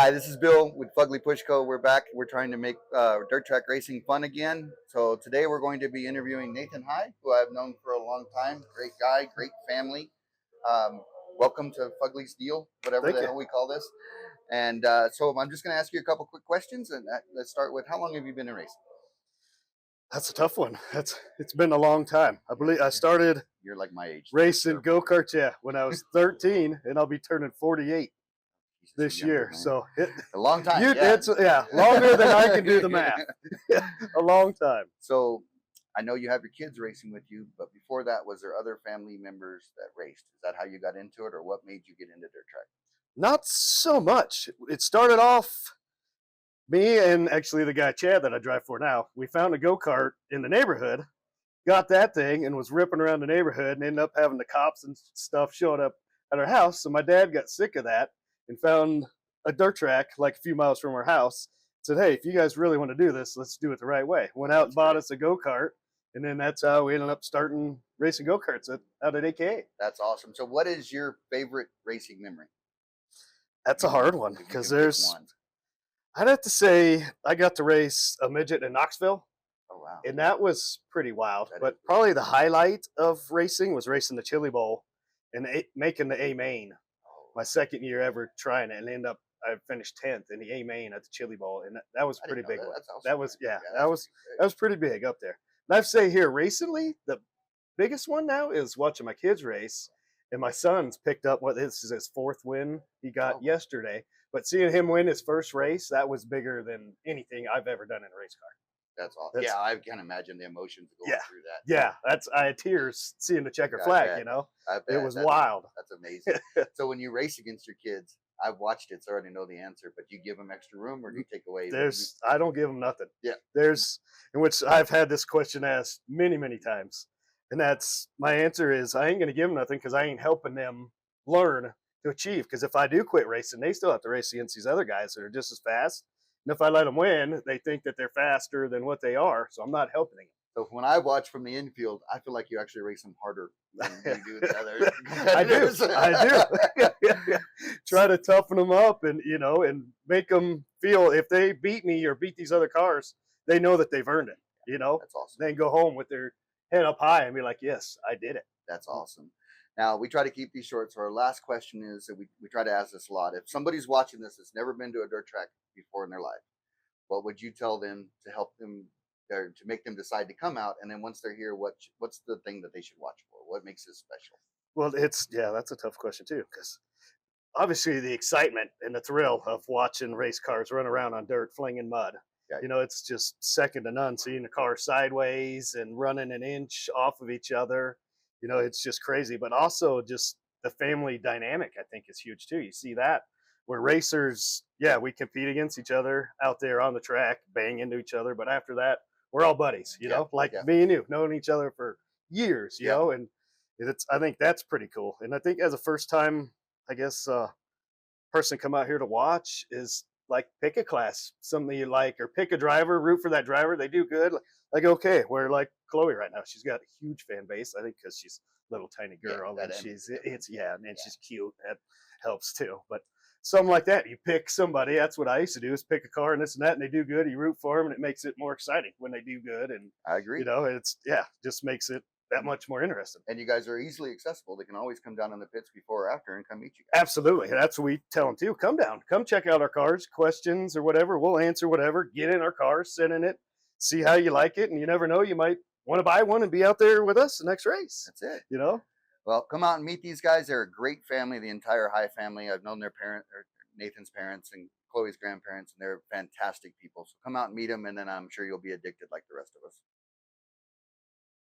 Hi, this is Bill with Fugly Pushco. We're back. We're trying to make dirt track racing fun again. So today we're going to be interviewing Nathan High, who I've known for a long time. Great guy, great family. Um, Welcome to Fugly's Deal, whatever Thank the you. hell we call this. And so I'm just going to ask you a couple quick questions. And let's start with, how long have you been in racing? That's a tough one. It's been a long time. I believe I started You're like my age. racing go-karts, when I was 13, and I'll be turning 48 Jesus, this younger, year. man. So A long time. Yeah. it's longer than I can do the math. A long time. So I know you have your kids racing with you, but before that, was there other family members that raced? Is that how you got into it, or what made you get into dirt track? Not so much. It started off me and actually the guy Chad that I drive for now. We found a go-kart in the neighborhood, got that thing, and was ripping around the neighborhood, and ended up having the cops and stuff showing up at our house. So my dad got sick of that and found a dirt track like a few miles from our house. Said, "Hey, if you guys really want to do this, let's do it the right way." Went out and bought us a go-kart, and then that's how we ended up starting racing go-karts out at AKA. That's awesome. So what is your favorite racing memory? That's a hard one If you because can pick there's. one. I'd have to say I got to race a midget in Knoxville, Oh wow. and that was pretty wild. That is But probably the highlight of racing was racing the Chili Bowl and making the A main. Oh, My second year ever trying it, and I finished 10th in the A main at the Chili Bowl, and that was a I pretty didn't know big that. one. That's awesome. That was Yeah, that was pretty that was pretty big up there. And I'd say here recently the biggest one now is watching my kids race, and my son's picked up what this is his fourth win he got Oh. yesterday. But seeing him win his first race, that was bigger than anything I've ever done in a race car. That's awesome. Yeah, I can imagine the emotions going Yeah, through that. yeah. I had tears seeing the checker I flag. bet. I It bet. was wild. That's amazing. So when you race against your kids, I've watched it, so I already know the answer. But do you give them extra room, or do you take away? I don't give them nothing. Yeah. There's in which I've had this question asked many times, and that's my answer is I ain't gonna give them nothing because I ain't helping them learn to achieve. Because if I do quit racing, they still have to race against these other guys that are just as fast. And if I let them win, they think that they're faster than what they are. So I'm not helping them. So when I watch from the infield, I feel like you actually race them harder than you do the other I do. competitors. I do. Try to toughen them up and make them feel if they beat me or beat these other cars, they know that they've earned it. That's awesome. Then go home with their head up high and be like, yes, I did it. That's awesome. Now, we try to keep these short. So our last question is that we try to ask this a lot. If somebody's watching this that's never been to a dirt track before in their life, what would you tell them to help them or to make them decide to come out? And then once they're here, what's the thing that they should watch for? What makes this special? Well, that's a tough question too, because obviously the excitement and the thrill of watching race cars run around on dirt, flinging mud. Yeah. It's just second to none. Seeing the car sideways and running an inch off of each other, it's just crazy. But also just the family dynamic, I think, is huge too. You see that where racers, we compete against each other out there on the track, bang into each other. But after that, we're all buddies, like me and you, knowing each other for years, and I think that's pretty cool. And I think as a first time, I guess, person come out here to watch is like pick a class, something you like, or pick a driver, root for that driver. They do good. Like okay, we're like Chloe right now. She's got a huge fan base. I think because she's a little tiny girl and she's cute. That helps too. But something like that, you pick somebody. That's what I used to do: is pick a car and this and that, and they do good. You root for them, and it makes it more exciting when they do good. And I agree. Just makes it that much more interesting. And you guys are easily accessible. They can always come down in the pits before or after and come meet you guys. Absolutely. That's what we tell them too. Come down, come check out our cars, questions or whatever. We'll answer whatever. Get in our cars, sit in it, see how you like it. And you never know, you might want to buy one and be out there with us the next race. That's it. Well, come out and meet these guys. They're a great family, the entire High family. I've known their parents, or Nathan's parents and Chloe's grandparents, and they're fantastic people. So come out and meet them, and then I'm sure you'll be addicted like the rest of us.